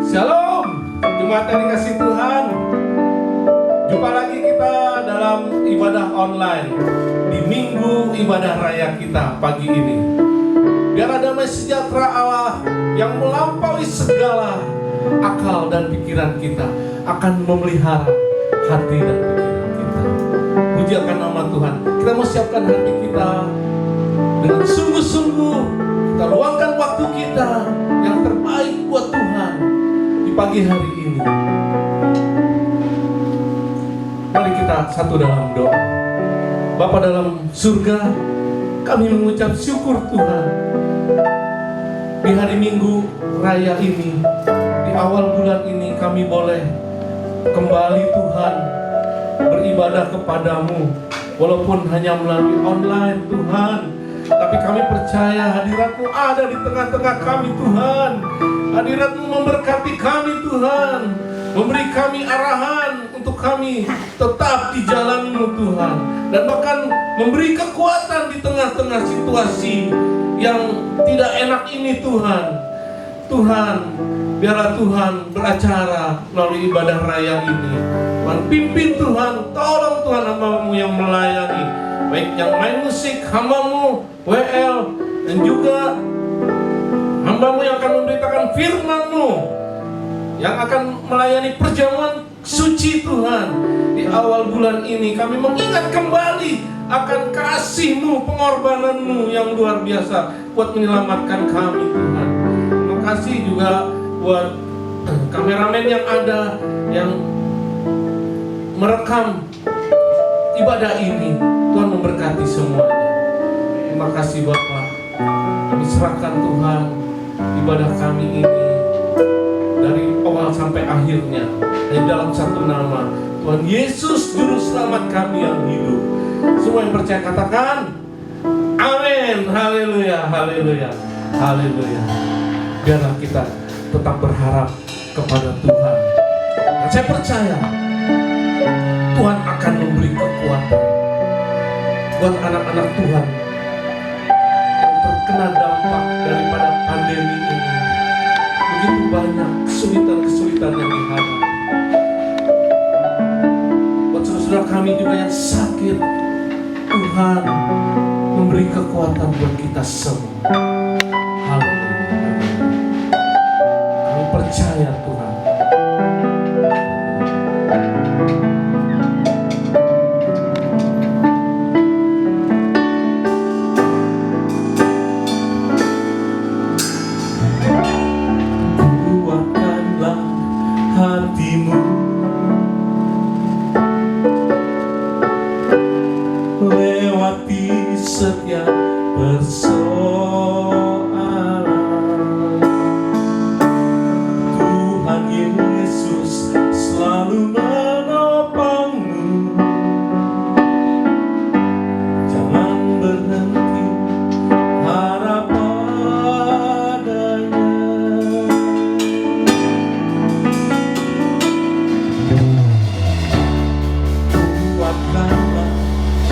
Shalom, jemaat yang dikasih Tuhan. Jumpa lagi kita dalam ibadah online di Minggu Ibadah Raya kita pagi ini. Biar damai sejahtera Allah yang melampaui segala akal dan pikiran kita akan memelihara hati dan pikiran kita. Puji akan nama Tuhan. Kita mau siapkan hati kita dengan sungguh-sungguh. Kita luangkan waktu kita yang terbaik buat Tuhan di pagi hari ini. Mari kita satu dalam doa. Bapa dalam surga, kami mengucap syukur Tuhan di hari Minggu Raya ini, di awal bulan ini kami boleh kembali Tuhan beribadah kepadamu, walaupun hanya melalui online Tuhan. Tapi kami percaya hadirat-Mu ada di tengah-tengah kami Tuhan. Hadirat-Mu memberkati kami Tuhan, memberi kami arahan untuk kami tetap di jalan-Mu Tuhan, dan bahkan memberi kekuatan di tengah-tengah situasi yang tidak enak ini Tuhan. Tuhan, biarlah Tuhan beracara melalui ibadah raya ini. Tuhan pimpin Tuhan, tolong Tuhan hamba-Mu yang melayani, baik yang main musik, hamba-Mu WL, dan juga hamba-Mu yang akan memberitakan firman-Mu, yang akan melayani perjamuan suci Tuhan. Di awal bulan ini kami mengingat kembali akan kasih-Mu, pengorbanan-Mu yang luar biasa buat menyelamatkan kami Tuhan. Terima kasih juga buat kameramen yang ada, yang merekam ibadah ini. Tuhan memberkati semuanya. Terima kasih Bapak. Kami serahkan Tuhan ibadah kami ini dari awal sampai akhirnya di dalam satu nama, Tuhan Yesus Juru Selamat kami yang hidup. Semua yang percaya katakan amin. Haleluya, haleluya, haleluya. Biarlah kita tetap berharap kepada Tuhan. Dan saya percaya Tuhan akan memberi kekuatan buat anak-anak Tuhan yang terkena dampak daripada pandemi ini. Begitu banyak kesulitan-kesulitan yang dihadapi. Buat saudara kami juga yang sakit, Tuhan memberi kekuatan buat kita semua. Haleluya. Kami percaya Tuhan. Lewati setiap persoalan, Tuhan Yesus selalu menopangmu. Jangan berhenti harap padanya. Kuatkanlah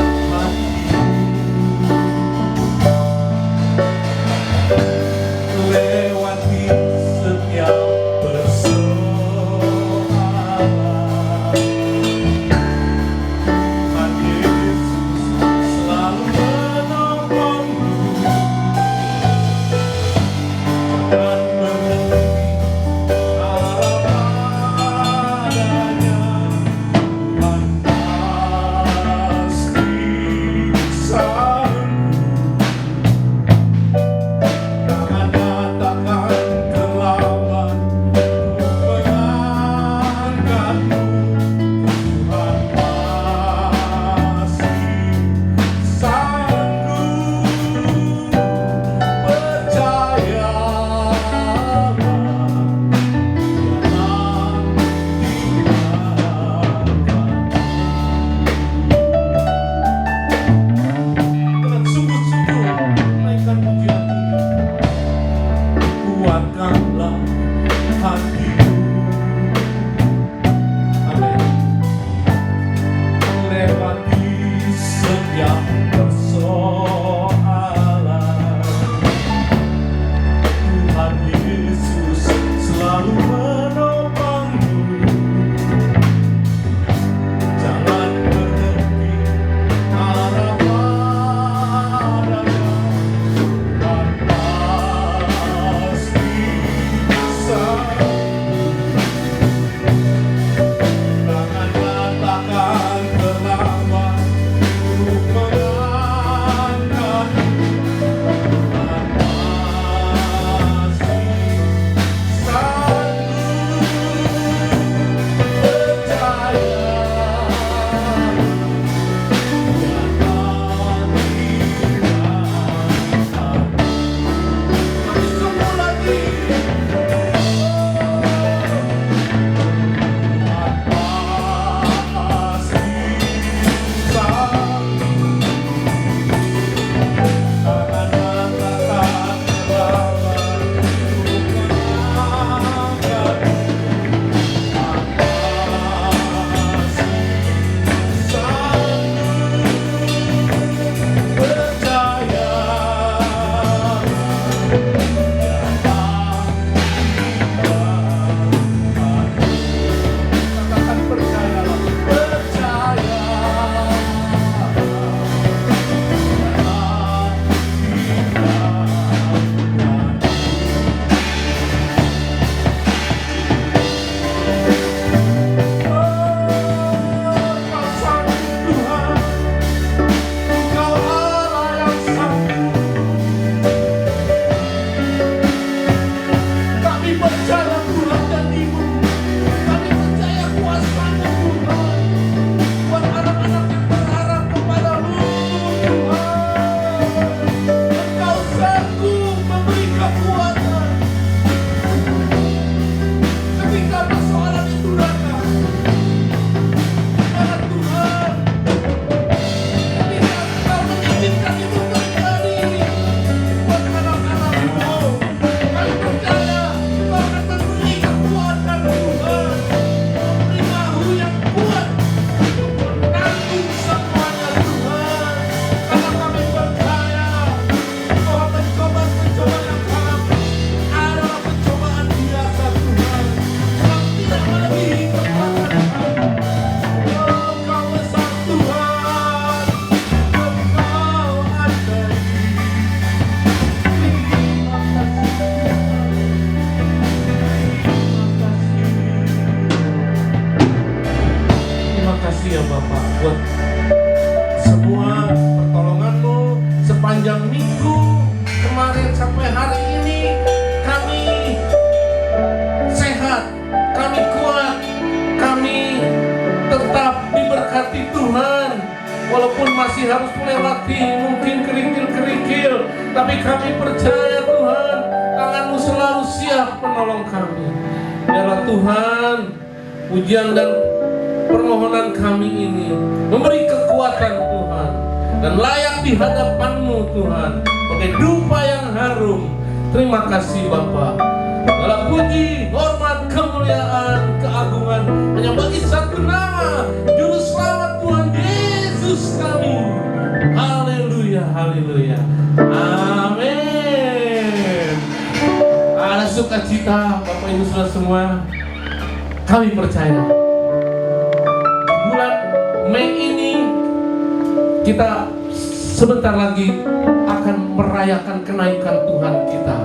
hatimu, sepanjang minggu kemarin sampai hari ini kami sehat, kami kuat, kami tetap diberkati Tuhan. Walaupun masih harus melewati mungkin kerikil-kerikil, tapi kami percaya Tuhan, tangan-Mu selalu siap menolong kami. Biarlah Tuhan, pujian dan permohonan kami ini memberi kekuatan Tuhan, dan layak di hadapan-Mu Tuhan, sebagai dupa yang harum. Terima kasih Bapa. Segala puji, hormat, kemuliaan, keagungan hanya bagi satu nama, Juru Selamat Tuhan Yesus kami. Haleluya, haleluya. Amin. Ada sukacita Bapak Ibu Saudara semua. Kami percaya di bulan Mei ini kita sebentar lagi akan merayakan kenaikan Tuhan kita.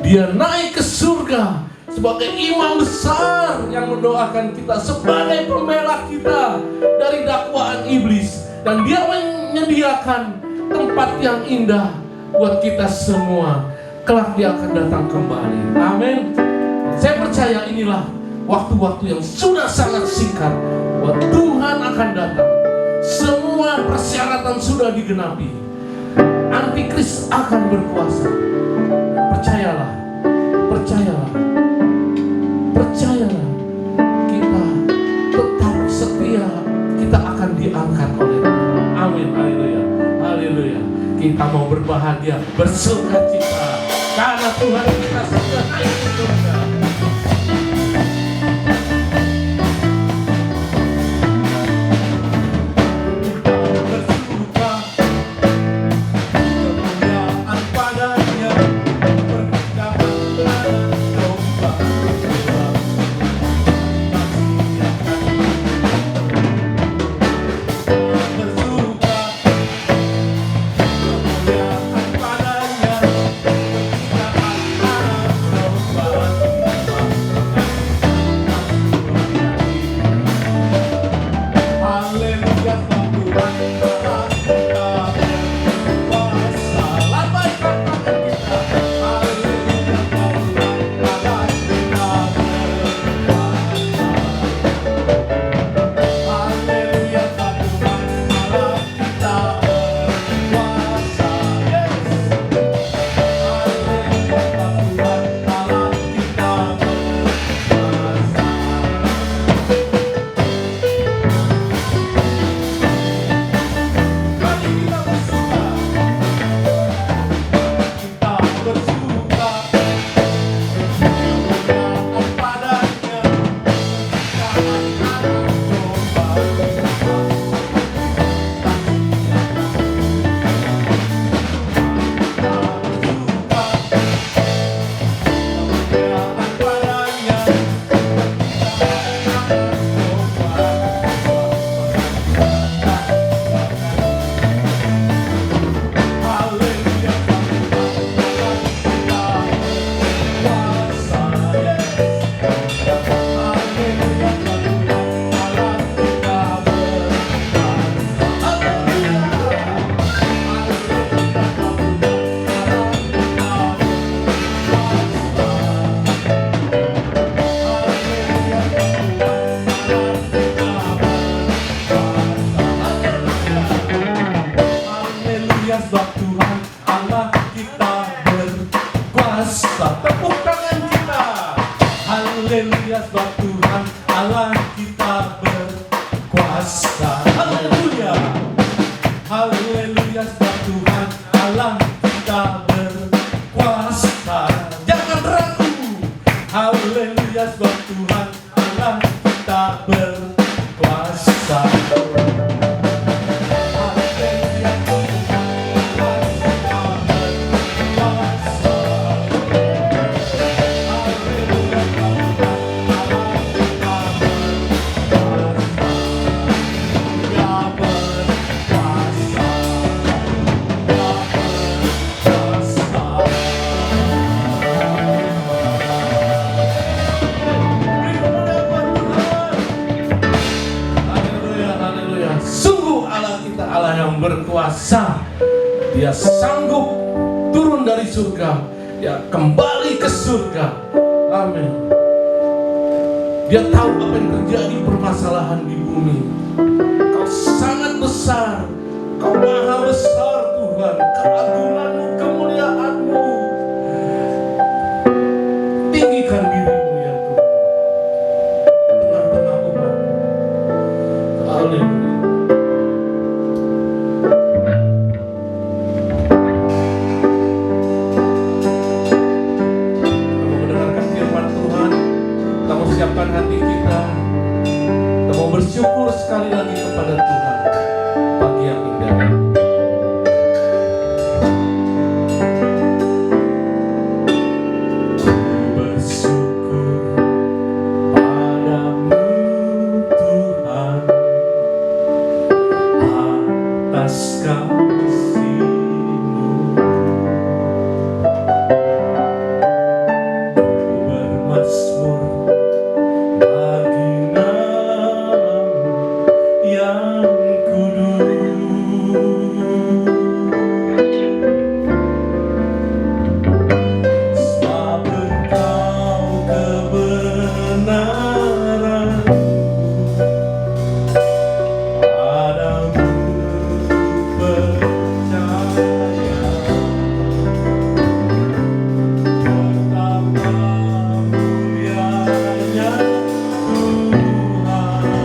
Dia naik ke surga sebagai imam besar yang mendoakan kita, sebagai pembela kita dari dakwaan iblis. Dan dia menyediakan tempat yang indah buat kita semua. Kelak dia akan datang kembali. Amin. Saya percaya inilah waktu-waktu yang sudah sangat singkat buat Tuhan akan datang. Semua persyaratan sudah digenapi. Antikris akan berkuasa. Percayalah, percayalah, percayalah. Kita tetap setia, kita akan diangkat oleh Tuhan. Amin, haleluya, haleluya. Kita mau berbahagia, bersukacita, karena Tuhan kita sudah naik ke surga. Haleluya, sebab Tuhan Allah kita berkuasa. Haleluya, haleluya, sebab Tuhan Allah kita berkuasa. Jangan ragu. Haleluya, sebab Tuhan Allah kita berkuasa. Berkuasa, Dia sanggup sanggup turun dari surga, ya kembali ke surga. Amin. Dia tahu apa yang terjadi permasalahan di bumi. Kau sangat besar, Kau maha besar Tuhan. Keagungan-Mu, kemuliaan-Mu. Tinggikan diri-Mu ya Tuhan, tengah-tengah umat. Haleluya. Kita mau mendengarkan firman Tuhan. Kita mau siapkan hati kita. Kita mau bersyukur sekali lagi kepada Tuhan pagi yang indah ini. Bersyukur padamu Tuhan atas kasih-Mu. Bermazmur bagi nama-Mu yang kudus. Sebab Engkau kebenaran-Mu, padamu percaya. Betapa mulianya Tuhan.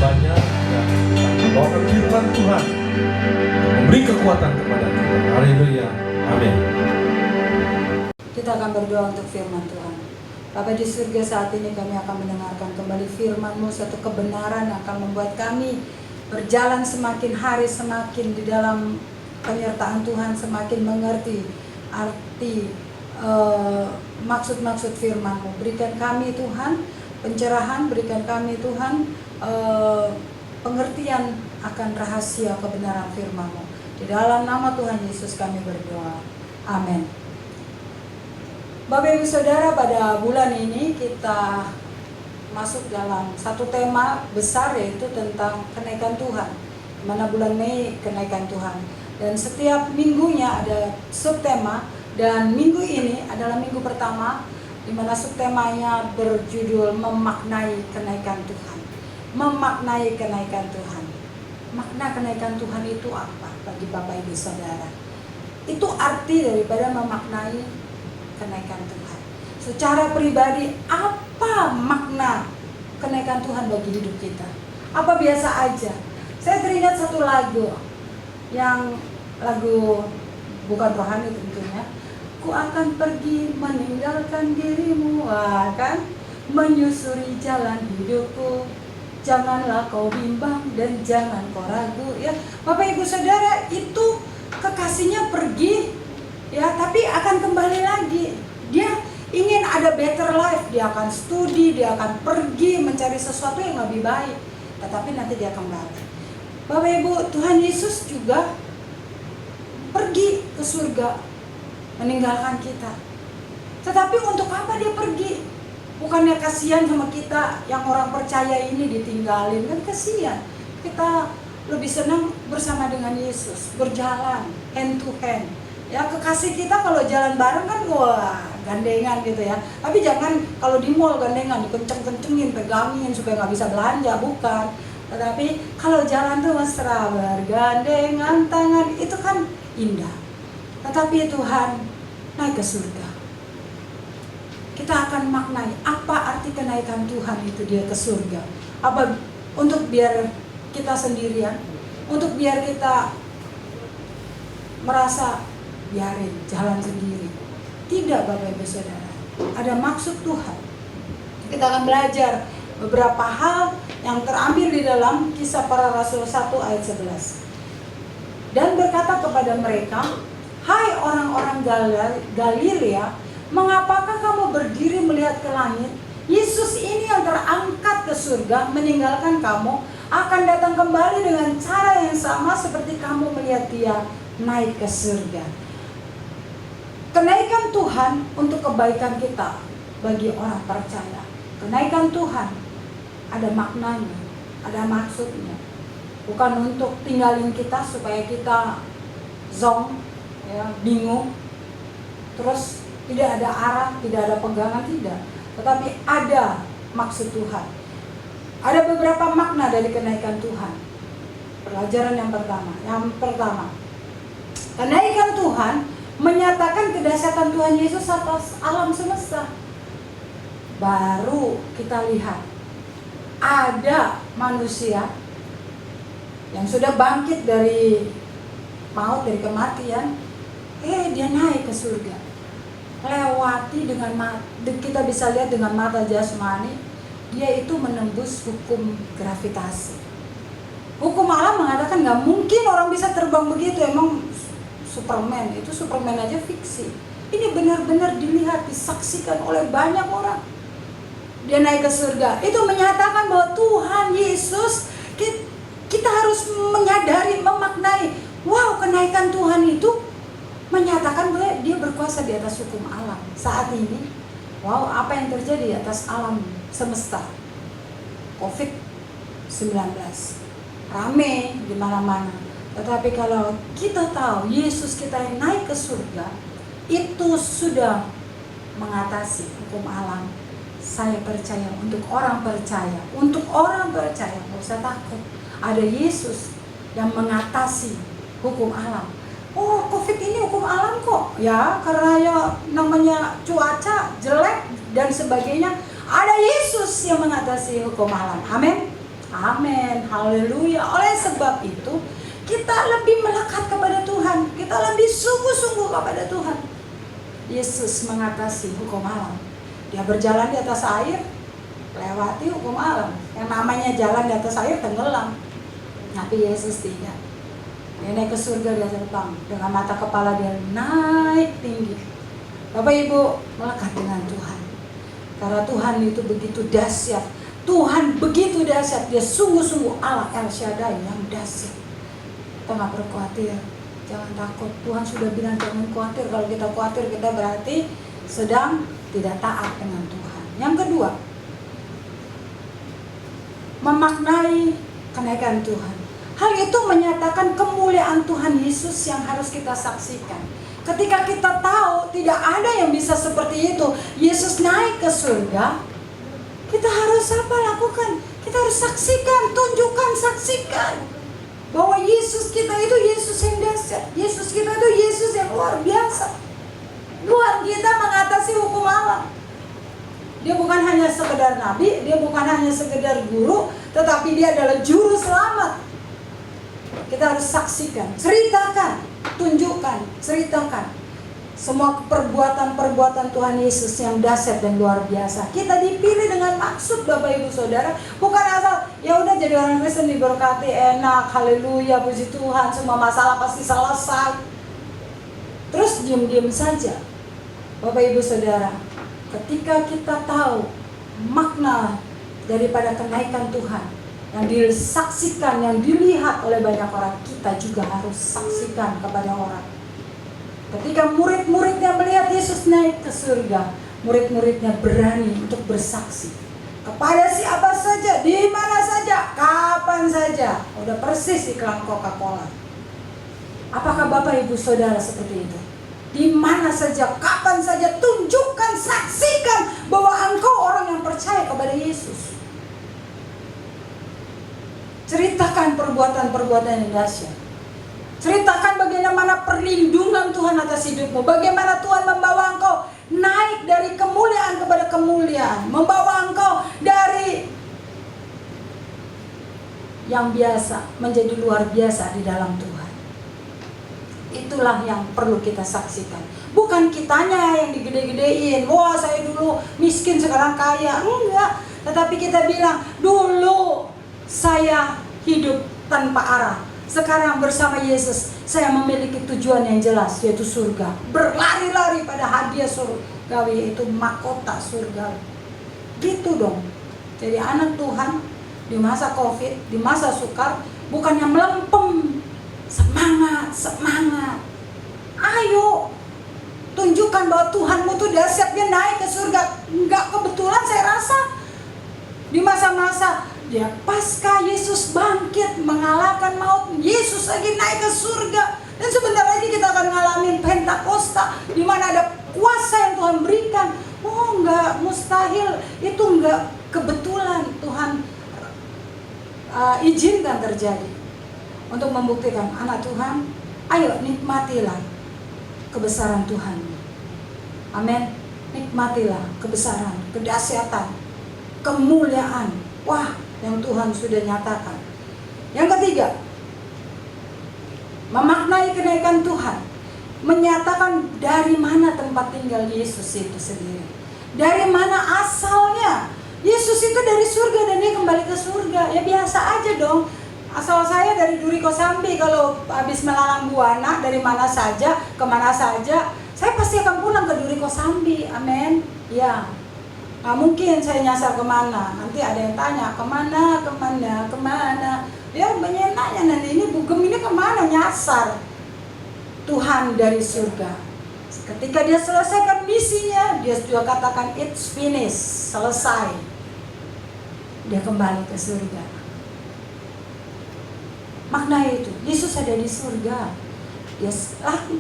banyak dan membawakan firman Tuhan, memberi kekuatan kepada kita. Haleluya. Amin. Kita akan berdoa untuk firman Tuhan. Bapa di surga, saat ini kami akan mendengarkan kembali firman-Mu, satu kebenaran yang akan membuat kami berjalan semakin hari semakin di dalam penyertaan Tuhan, semakin mengerti arti maksud-maksud firman-Mu. Berikan kami Tuhan pencerahan, berikan kami Tuhan pengertian akan rahasia kebenaran firman-Mu. Di dalam nama Tuhan Yesus kami berdoa. Amin. Bapak Ibu Saudara, pada bulan ini kita masuk dalam satu tema besar, yaitu tentang kenaikan Tuhan. Di mana bulan Mei kenaikan Tuhan. Dan setiap minggunya ada subtema, dan minggu ini adalah minggu pertama di mana subtemanya berjudul memaknai kenaikan Tuhan. Memaknai kenaikan Tuhan. Makna kenaikan Tuhan itu apa bagi Bapak Ibu Saudara? Itu arti daripada memaknai kenaikan Tuhan. Secara pribadi, apa makna kenaikan Tuhan bagi hidup kita? Apa biasa aja? Saya teringat satu lagu, yang lagu bukan rohani tentunya. Ku akan pergi meninggalkan dirimu, kan? Menyusuri jalan hidupku. Janganlah kau bimbang dan jangan kau ragu, ya. Bapak Ibu Saudara, itu kekasihnya pergi, ya, tapi akan kembali lagi. Dia ingin ada better life, dia akan studi, dia akan pergi mencari sesuatu yang lebih baik, tetapi nanti dia kembali. Bapak Ibu, Tuhan Yesus juga pergi ke surga, meninggalkan kita. Tetapi untuk apa dia pergi? Bukannya kasihan sama kita yang orang percaya ini ditinggalin, kan kasihan. Kita lebih senang bersama dengan Yesus, berjalan hand to hand. Ya, kekasih kita kalau jalan bareng kan wah, gandengan gitu ya. Tapi jangan kalau di mall gandengan, dikenceng-kencengin, pegangin supaya nggak bisa belanja, bukan. Tetapi kalau jalan tuh mesra, bergandengan tangan, itu kan indah. Tetapi Tuhan naik ke surga. Kita akan maknai apa arti kenaikan Tuhan itu, dia ke surga. Apa untuk biar kita sendirian, untuk biar kita merasa biarin jalan sendiri. Tidak, Bapak Ibu Saudara. Ada maksud Tuhan. Kita akan belajar beberapa hal yang terambil di dalam Kisah Para Rasul 1 ayat 11. Dan berkata kepada mereka, "Hai orang-orang Galilea, mengapakah kamu berdiri melihat ke langit? Yesus ini yang terangkat ke surga meninggalkan kamu akan datang kembali dengan cara yang sama seperti kamu melihat dia naik ke surga." Kenaikan Tuhan untuk kebaikan kita bagi orang percaya. Kenaikan Tuhan ada maknanya, ada maksudnya. Bukan untuk tinggalin kita supaya kita zong, ya, bingung, terus tidak ada arah, tidak ada pegangan, tidak. Tetapi ada maksud Tuhan. Ada beberapa makna dari kenaikan Tuhan. Pelajaran yang pertama, kenaikan Tuhan menyatakan kedahsyatan Tuhan Yesus atas alam semesta. Baru kita lihat ada manusia yang sudah bangkit dari maut, dari kematian, dia naik ke surga. Lewati dengan kita bisa lihat dengan mata jasmani, dia itu menembus hukum gravitasi. Hukum alam mengatakan nggak mungkin orang bisa terbang begitu, emang Superman, itu Superman aja fiksi. Ini benar-benar dilihat, disaksikan oleh banyak orang. Dia naik ke surga. Itu menyatakan bahwa Tuhan Yesus, kita harus menyadari, memaknai, wow, kenaikan Tuhan itu menyatakan bahwa dia berkuasa di atas hukum alam. Saat ini, wow, apa yang terjadi di atas alam semesta? COVID-19 rame di mana-mana. Tetapi kalau kita tahu Yesus kita yang naik ke surga, itu sudah mengatasi hukum alam. Saya percaya untuk orang percaya, nggak usah takut. Ada Yesus yang mengatasi hukum alam. Oh, COVID ini hukum alam kok, ya, karena ya namanya cuaca jelek dan sebagainya. Ada Yesus yang mengatasi hukum alam. Amin. Amin, haleluya. Oleh sebab itu kita lebih melekat kepada Tuhan, kita lebih sungguh-sungguh kepada Tuhan. Yesus mengatasi hukum alam. Dia berjalan di atas air, lewati hukum alam. Yang namanya jalan di atas air tenggelam. Tapi Yesus tidak. Dia naik ke surga, dia terbang. Dengan mata kepala dia naik tinggi. Bapak Ibu, melekat dengan Tuhan. Karena Tuhan itu begitu dahsyat. Tuhan begitu dahsyat. Dia sungguh-sungguh Allah El Shaddai yang dahsyat. Kita gak perlu khawatir. Jangan takut. Tuhan sudah bilang jangan khawatir. Kalau kita khawatir, kita berarti sedang tidak taat dengan Tuhan. Yang kedua, memaknai kenaikan Tuhan. Hal itu menyatakan kemuliaan Tuhan Yesus yang harus kita saksikan. Ketika kita tahu tidak ada yang bisa seperti itu, Yesus naik ke surga, kita harus apa lakukan? Kita harus saksikan, tunjukkan, saksikan bahwa Yesus kita itu Yesus yang dahsyat. Yesus kita itu Yesus yang luar biasa. Tuhan kita mengatasi hukum alam. Dia bukan hanya sekedar nabi, dia bukan hanya sekedar guru, tetapi dia adalah juru selamat. Kita harus saksikan, ceritakan, tunjukkan, ceritakan semua perbuatan-perbuatan Tuhan Yesus yang dahsyat dan luar biasa. Kita dipilih dengan maksud, Bapak Ibu Saudara, bukan asal ya udah jadi orang Kristen diberkati enak, haleluya, puji Tuhan, semua masalah pasti selesai. Terus diam-diam saja. Bapak Ibu Saudara, ketika kita tahu makna daripada kenaikan Tuhan yang disaksikan, yang dilihat oleh banyak orang, kita juga harus saksikan kepada orang. Ketika murid-muridnya melihat Yesus naik ke surga, murid-muridnya berani untuk bersaksi kepada siapa saja, di mana saja, kapan saja. Udah persis iklan Coca-Cola. Apakah Bapak Ibu Saudara seperti itu? Di mana saja, kapan saja, tunjukkan, saksikan bahwa engkau orang yang percaya kepada Yesus. Ceritakan perbuatan-perbuatan yang dahsyat. Ceritakan bagaimana perlindungan Tuhan atas hidupmu. Bagaimana Tuhan membawa engkau naik dari kemuliaan kepada kemuliaan. Membawa engkau dari yang biasa menjadi luar biasa di dalam Tuhan. Itulah yang perlu kita saksikan. Bukan kitanya yang digede-gedein. Wah, saya dulu miskin sekarang kaya. Enggak. Tetapi kita bilang, dulu saya hidup tanpa arah. Sekarang bersama Yesus, saya memiliki tujuan yang jelas, yaitu surga. Berlari-lari pada hadiah surgawi, yaitu mahkota surgawi. Gitu dong. Jadi anak Tuhan di masa COVID, di masa sukar, bukannya melempem. Semangat, semangat. Ayo, tunjukkan bahwa Tuhanmu tuh dahsyat, dia naik ke surga. Enggak kebetulan saya rasa. Di masa-masa dia pasca Yesus bangkit mengalahkan maut, Yesus lagi naik ke surga, dan sebentar lagi kita akan ngalamin Pentakosta di mana ada kuasa yang Tuhan berikan. Oh, enggak mustahil, itu enggak kebetulan. Tuhan izinkan terjadi untuk membuktikan anak Tuhan, ayo nikmatilah kebesaran Tuhan. Amin. Nikmatilah kebesaran, kedahsyatan, kemuliaan. Wah, yang Tuhan sudah nyatakan. Yang ketiga, memaknai kenaikan Tuhan, menyatakan dari mana tempat tinggal Yesus itu sendiri. Dari mana asalnya. Yesus itu dari surga dan dia kembali ke surga. Ya biasa aja dong. Asal saya dari Duri Kosambi, kalau habis melalang buana dari mana saja, kemana saja, saya pasti akan pulang ke Duri Kosambi. Amin. Ya. Nggak mungkin saya nyasar kemana. Nanti ada yang tanya, kemana. Ya banyak nanya, nanti ini Bugem ini kemana nyasar. Tuhan dari surga. Ketika dia selesaikan misinya, dia juga katakan it's finished, selesai. Dia kembali ke surga. Makna itu, Yesus ada di surga. Dia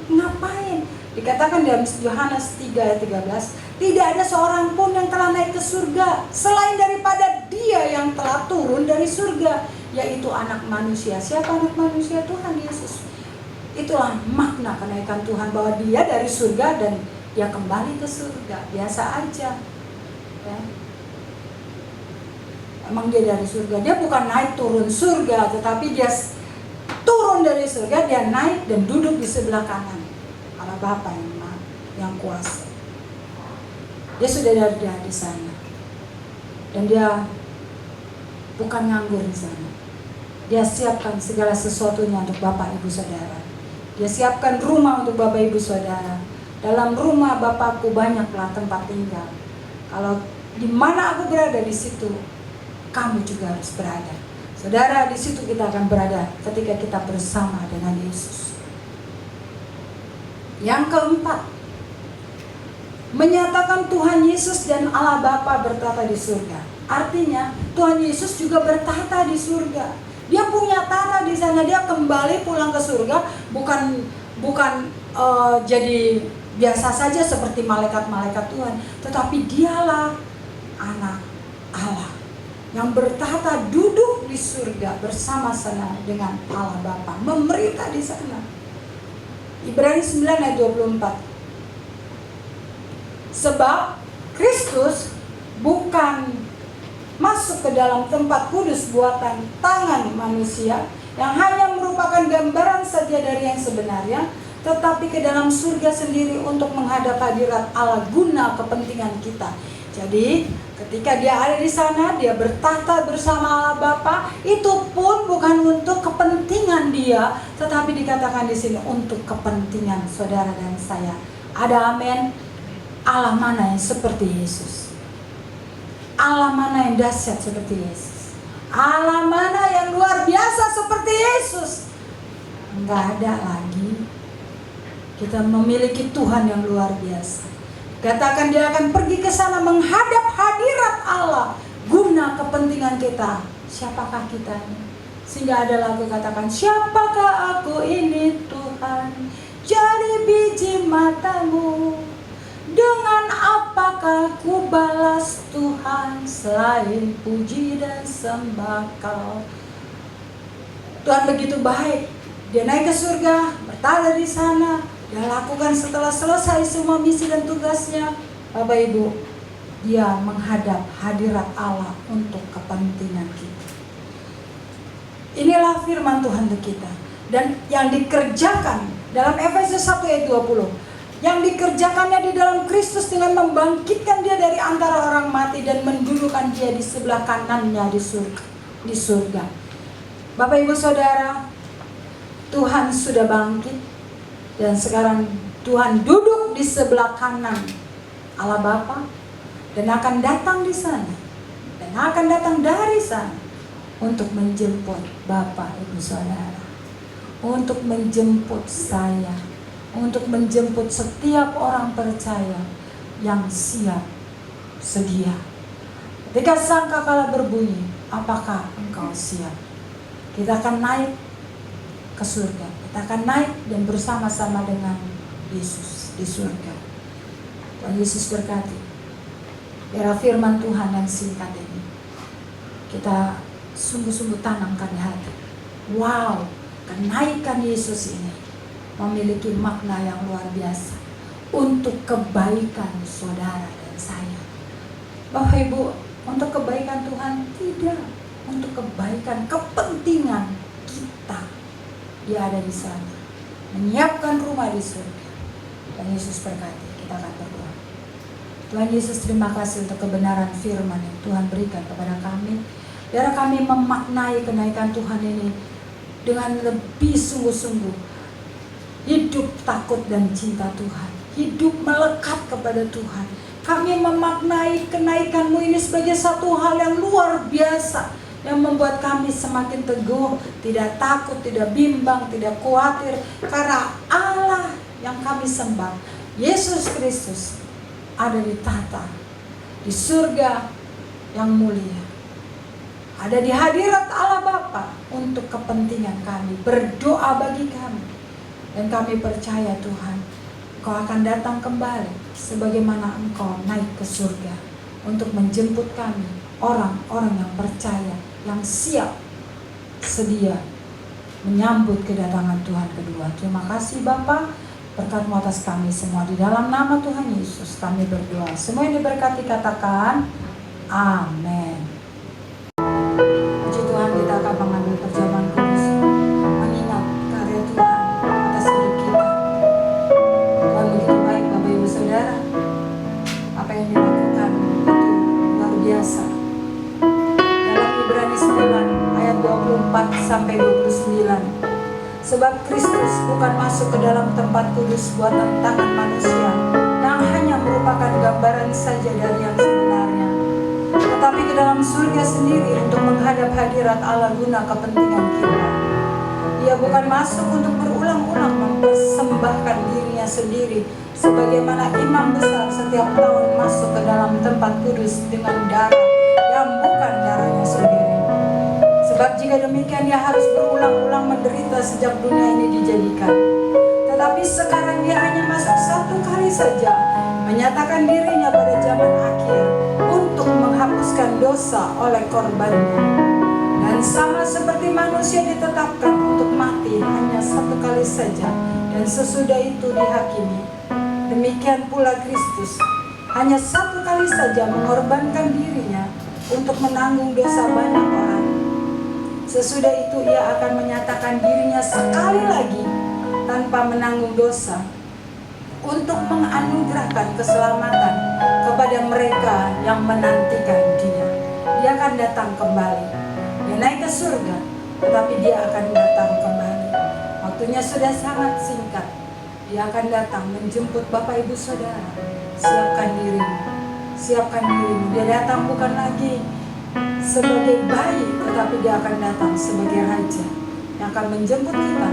ngapain? Dikatakan dalam Yohanes 3 ayat 13, tidak ada seorang pun yang telah naik ke surga selain daripada dia yang telah turun dari surga, yaitu anak manusia. Siapa anak manusia? Tuhan Yesus. Itulah makna kenaikan Tuhan, bahwa dia dari surga dan dia kembali ke surga. Biasa aja ya. Emang dia dari surga. Dia bukan naik turun surga, tetapi dia turun dari surga, dia naik dan duduk di sebelah kanan Allah Bapa yang kuasa. Dia sudah ada di sana. Dan dia bukan nganggur di sana. Dia siapkan segala sesuatunya untuk Bapak Ibu Saudara. Dia siapkan rumah untuk Bapak Ibu Saudara. Dalam rumah Bapakku banyaklah tempat tinggal. Kalau di mana aku berada, di situ kamu juga harus berada. Saudara, di situ kita akan berada ketika kita bersama dengan Yesus. Yang keempat, menyatakan Tuhan Yesus dan Allah Bapa bertata di surga. Artinya Tuhan Yesus juga bertata di surga. Dia punya tanah di sana. Dia kembali pulang ke surga, bukan jadi biasa saja seperti malaikat-malaikat Tuhan, tetapi dialah anak Allah yang bertahta duduk di surga bersama-sama dengan Allah Bapa, memerintah di sana. Ibrani 9 ayat 24. Sebab Kristus bukan masuk ke dalam tempat kudus buatan tangan manusia yang hanya merupakan gambaran saja dari yang sebenarnya, tetapi ke dalam surga sendiri untuk menghadap hadirat Allah guna kepentingan kita. Jadi ketika dia ada di sana, dia bertahta bersama Allah Bapa, itu pun bukan untuk kepentingan dia, tetapi dikatakan di sini untuk kepentingan saudara dan saya. Ada amin. Allah mana yang seperti Yesus? Allah mana yang dahsyat seperti Yesus? Allah mana yang luar biasa seperti Yesus? Enggak ada lagi. Kita memiliki Tuhan yang luar biasa. Katakan dia akan pergi ke sana menghadap hadirat Allah guna kepentingan kita. Siapakah kita ini? Sehingga ada lagu katakan, siapakah aku ini Tuhan, jadi biji matamu. Dengan apakah ku balas Tuhan selain puji dan sembah Kau? Tuhan begitu baik. Dia naik ke surga, bertahta di sana. Dia lakukan setelah selesai semua misi dan tugasnya. Bapak Ibu, dia menghadap hadirat Allah untuk kepentingan kita. Inilah firman Tuhan untuk kita. Dan yang dikerjakan dalam Efesus 1 ayat 20. Yang dikerjakannya di dalam Kristus dengan membangkitkan dia dari antara orang mati dan mendudukan dia di sebelah kanannya di surga. Bapak Ibu Saudara, Tuhan sudah bangkit dan sekarang Tuhan duduk di sebelah kanan Allah Bapa dan akan datang di sana dan akan datang dari sana untuk menjemput Bapak Ibu Saudara, untuk menjemput saya, untuk menjemput setiap orang percaya yang siap sedia. Ketika sangkakala berbunyi, apakah engkau siap? Kita akan naik ke surga. Kita akan naik dan bersama-sama dengan Yesus di surga. Tuhan Yesus berkati. Biar firman Tuhan yang singkat ini kita sungguh-sungguh tanamkan di hati. Wow, kenaikan Yesus ini memiliki makna yang luar biasa untuk kebaikan saudara dan saya. Bapak Ibu, untuk kebaikan Tuhan tidak, untuk kebaikan kepentingan kita. Dia ada di sana, menyiapkan rumah di surga. Dan Yesus berkati, kita akan berdoa. Tuhan Yesus, terima kasih untuk kebenaran firman yang Tuhan berikan kepada kami. Biar kami memaknai kenaikan Tuhan ini dengan lebih sungguh-sungguh. Hidup takut dan cinta Tuhan, hidup melekat kepada Tuhan. Kami memaknai kenaikan-Mu ini sebagai satu hal yang luar biasa, yang membuat kami semakin teguh, tidak takut, tidak bimbang, tidak khawatir, karena Allah yang kami sembah, Yesus Kristus, ada di tahta di surga yang mulia, ada di hadirat Allah Bapa untuk kepentingan kami, berdoa bagi kami. Dan kami percaya Tuhan, Engkau akan datang kembali sebagaimana Engkau naik ke surga untuk menjemput kami, orang-orang yang percaya, yang siap, sedia menyambut kedatangan Tuhan kedua. Terima kasih Bapa, berkat-Mu atas kami semua. Di dalam nama Tuhan Yesus kami berdoa. Semua yang diberkati katakan amin. sampai 29. Sebab Kristus bukan masuk ke dalam tempat kudus buatan tangan manusia yang hanya merupakan gambaran saja dari yang sebenarnya, tetapi ke dalam surga sendiri untuk menghadap hadirat Allah guna kepentingan kita. Ia bukan masuk untuk berulang-ulang mempersembahkan dirinya sendiri sebagaimana imam besar setiap tahun masuk ke dalam tempat kudus dengan darah yang bukan darahnya sendiri. Sebab jika demikian dia harus berulang-ulang menderita sejak dunia ini dijadikan. Tetapi sekarang dia hanya masuk satu kali saja, menyatakan dirinya pada zaman akhir untuk menghapuskan dosa oleh korbannya. Dan sama seperti manusia ditetapkan untuk mati hanya satu kali saja dan sesudah itu dihakimi, demikian pula Kristus hanya satu kali saja mengorbankan dirinya untuk menanggung dosa banyak orang. Sesudah itu ia akan menyatakan dirinya sekali lagi tanpa menanggung dosa untuk menganugerahkan keselamatan kepada mereka yang menantikan dia. Dia akan datang kembali. Dia naik ke surga, tetapi dia akan datang kembali. Waktunya sudah sangat singkat. Dia akan datang menjemput Bapak Ibu Saudara. Siapkan dirimu. Siapkan dirimu. Dia datang bukan lagi sebagai bayi, tetapi dia akan datang sebagai raja yang akan menjemput kita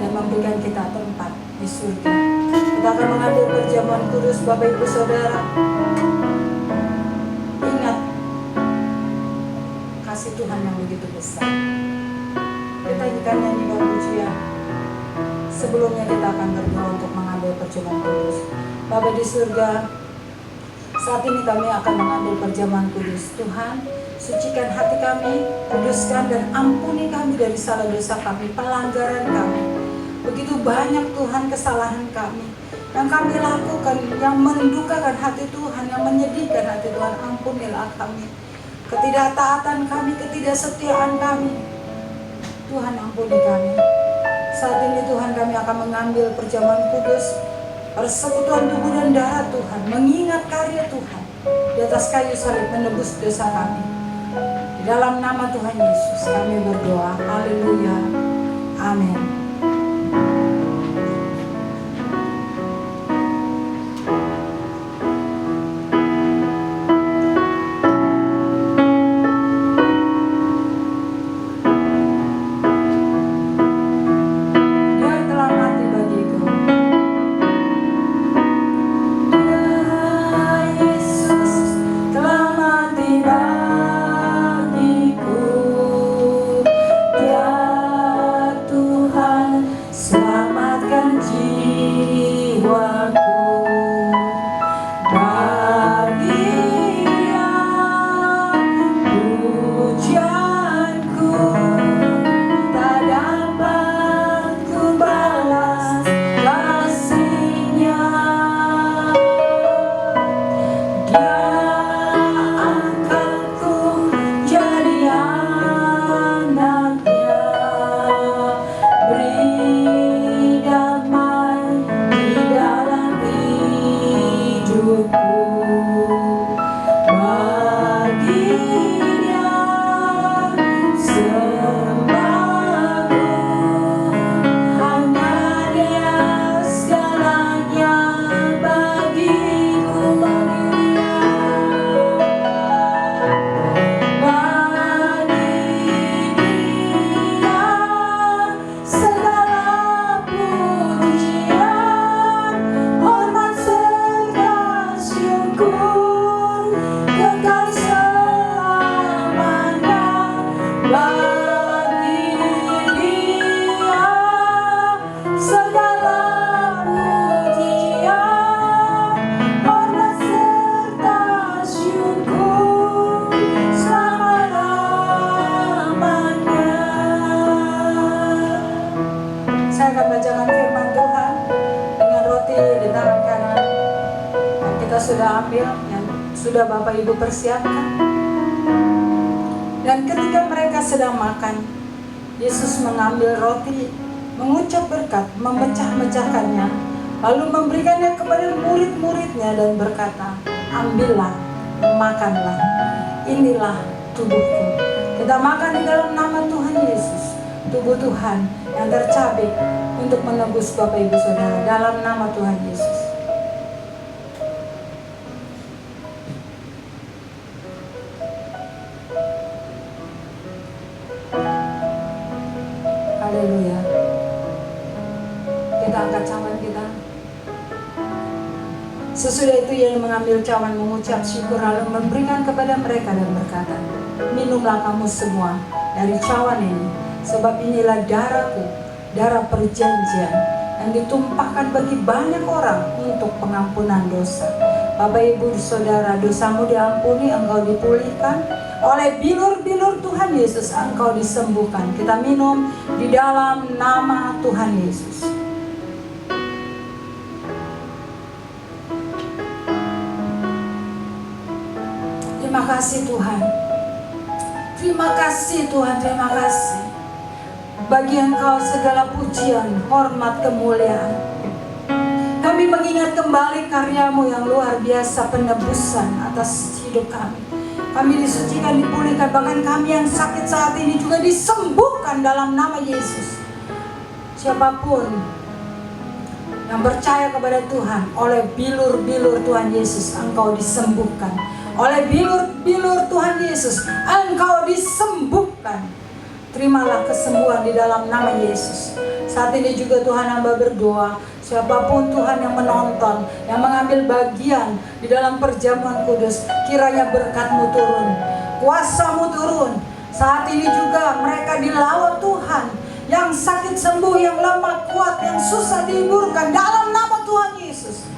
dan memberikan kita tempat di surga. Kita akan mengambil perjamuan kudus Bapak Ibu Saudara. Ingat kasih Tuhan yang begitu besar. Kita akan nyanyikan pujian. Sebelumnya kita akan berdoa untuk mengambil perjamuan kudus. Bapa di surga, saat ini kami akan mengambil perjamuan kudus. Tuhan, sucikan hati kami, kuduskan dan ampuni kami dari salah dosa kami, pelanggaran kami. Begitu banyak Tuhan kesalahan kami yang kami lakukan, yang mendukakan hati Tuhan, yang menyedihkan hati Tuhan. Ampunilah kami, ketidaktaatan kami, ketidaksetiaan kami. Tuhan, ampuni kami. Saat ini Tuhan, kami akan mengambil perjamuan kudus, persekutuan tubuh dan darah Tuhan, mengingat karya Tuhan di atas kayu salib menebus dosa kami. Di dalam nama Tuhan Yesus kami berdoa. Haleluya. Amin. Sudah ambil yang sudah Bapak Ibu persiapkan. Dan ketika mereka sedang makan, Yesus mengambil roti, mengucap berkat, memecah-mecahkannya, lalu memberikannya kepada murid-muridnya dan berkata, ambillah, makanlah, inilah tubuhku. Kita makan di dalam nama Tuhan Yesus. tubuh Tuhan yang tercabik untuk menebus Bapak Ibu Saudara dalam nama Tuhan Yesus. Haleluya. Kita angkat cawan kita. Sesudah itu ia mengambil cawan, mengucap syukur, lalu memberikan kepada mereka dan berkata, minumlah kamu semua dari cawan ini, sebab inilah darahku, darah perjanjian yang ditumpahkan bagi banyak orang untuk pengampunan dosa. Bapak Ibu Saudara, dosamu diampuni, engkau dipulihkan. Oleh bilur-bilur Tuhan Yesus engkau disembuhkan. Kita minum di dalam nama Tuhan Yesus. Terima kasih Tuhan. Terima kasih Tuhan, terima kasih. Bagi Engkau segala pujian, hormat, kemuliaan. Kami mengingat kembali karya-Mu yang luar biasa, penebusan atas hidup kami. Kami disucikan, dipulihkan, bahkan kami yang sakit saat ini juga disembuhkan dalam nama Yesus. Siapapun yang percaya kepada Tuhan, oleh bilur-bilur Tuhan Yesus engkau disembuhkan. Oleh bilur-bilur Tuhan Yesus engkau disembuhkan. Terimalah kesembuhan di dalam nama Yesus. Saat ini juga Tuhan hamba berdoa, siapapun Tuhan yang menonton, yang mengambil bagian di dalam perjamuan kudus, kiranya berkat-Mu turun, kuasa-Mu turun. Saat ini juga mereka dilawat Tuhan, yang sakit sembuh, yang lemah kuat, yang susah dihiburkan dalam nama Tuhan Yesus.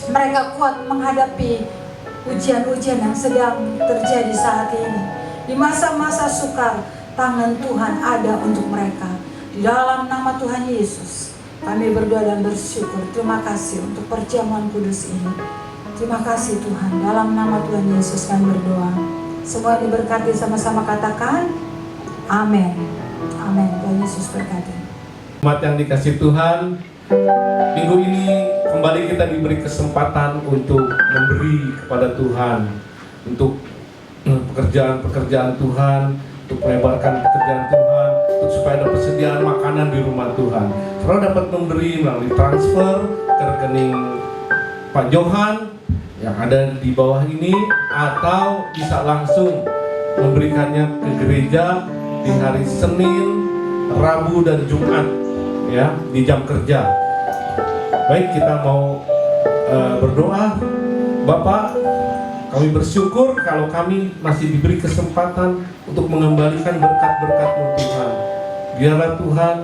Mereka kuat menghadapi ujian-ujian yang sedang terjadi saat ini. Di masa-masa sukar, tangan Tuhan ada untuk mereka. Di dalam nama Tuhan Yesus kami berdoa dan bersyukur. Terima kasih untuk perjamuan kudus ini. Terima kasih Tuhan. Dalam nama Tuhan Yesus kami berdoa. Semua diberkati, sama-sama katakan amin. Amin. Tuhan Yesus berkati. Umat yang dikasih Tuhan, minggu ini kembali kita diberi kesempatan untuk memberi kepada Tuhan, untuk pekerjaan-pekerjaan Tuhan, untuk melebarkan pekerjaan Tuhan, untuk supaya ada persediaan makanan di rumah Tuhan. Saudara dapat memberi melalui transfer ke rekening Pak Johan yang ada di bawah ini, atau bisa langsung memberikannya ke gereja di hari Senin, Rabu dan Jumat, ya, di jam kerja. Baik, kita mau berdoa. Bapak, kami bersyukur kalau kami masih diberi kesempatan untuk mengembalikan berkat-berkat-Mu Tuhan. Biarlah Tuhan,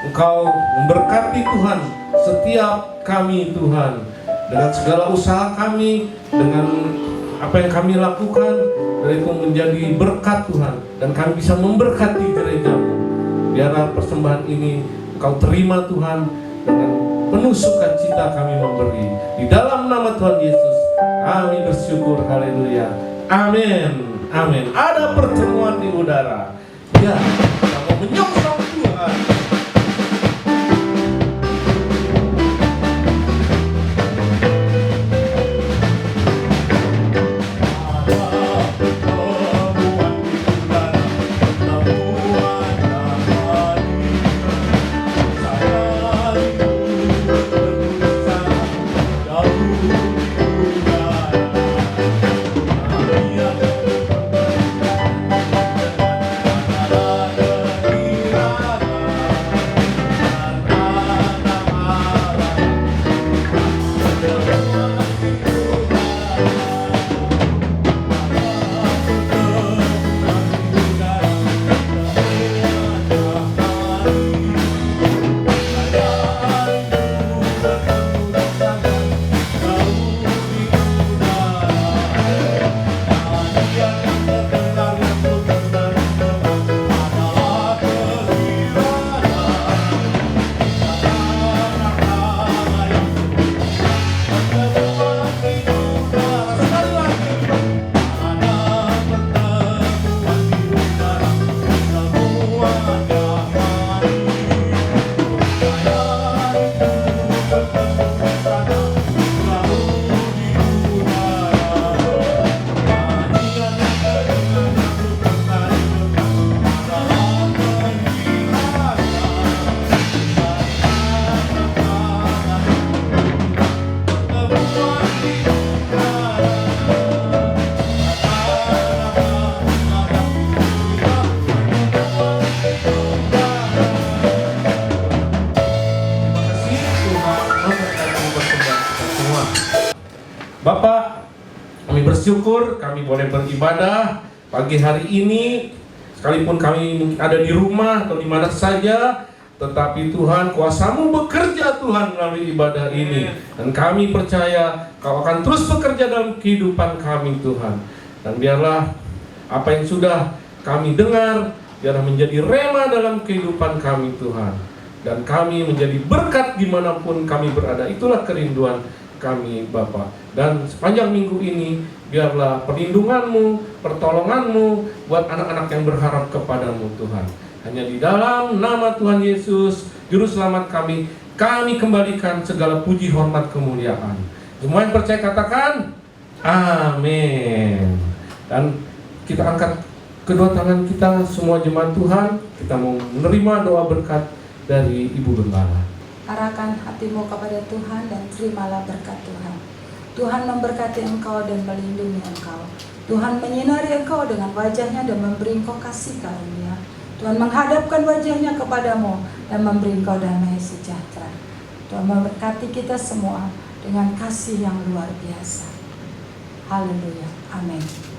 Engkau memberkati Tuhan setiap kami Tuhan, dengan segala usaha kami, dengan apa yang kami lakukan, dan itu menjadi berkat Tuhan, dan kami bisa memberkati gereja-Mu. Biarlah persembahan ini Engkau terima Tuhan, dengan penuh sukacita kami memberi. Di dalam nama Tuhan Yesus kami bersyukur. Haleluya. Amin. Amin. Ada pertemuan di udara. Ya, kita mau menyongsong Tuhan. Ada bersyukur kami boleh beribadah pagi hari ini, sekalipun kami ada di rumah atau di mana saja, tetapi Tuhan, kuasa-Mu bekerja Tuhan melalui ibadah ini. Dan kami percaya Kau akan terus bekerja dalam kehidupan kami Tuhan. Dan biarlah apa yang sudah kami dengar, biarlah menjadi rema dalam kehidupan kami Tuhan. Dan kami menjadi berkat dimanapun kami berada. Itulah kerinduan kami Bapa. Dan sepanjang minggu ini biarlah perlindungan-Mu, pertolongan-Mu buat anak-anak yang berharap kepadamu Tuhan. Hanya di dalam nama Tuhan Yesus Juru Selamat kami kembalikan segala puji, hormat, kemuliaan. Semua yang percaya katakan amin. Dan kita angkat kedua tangan kita semua jemaat Tuhan. Kita mau menerima doa berkat dari Ibu Gembala. Arahkan hatimu kepada Tuhan dan terimalah berkat Tuhan. Tuhan memberkati engkau dan melindungi engkau. Tuhan menyinari engkau dengan wajahnya dan memberi engkau kasih karunia. Tuhan menghadapkan wajahnya kepadamu dan memberi engkau damai sejahtera. Tuhan memberkati kita semua dengan kasih yang luar biasa. Haleluya. Amin.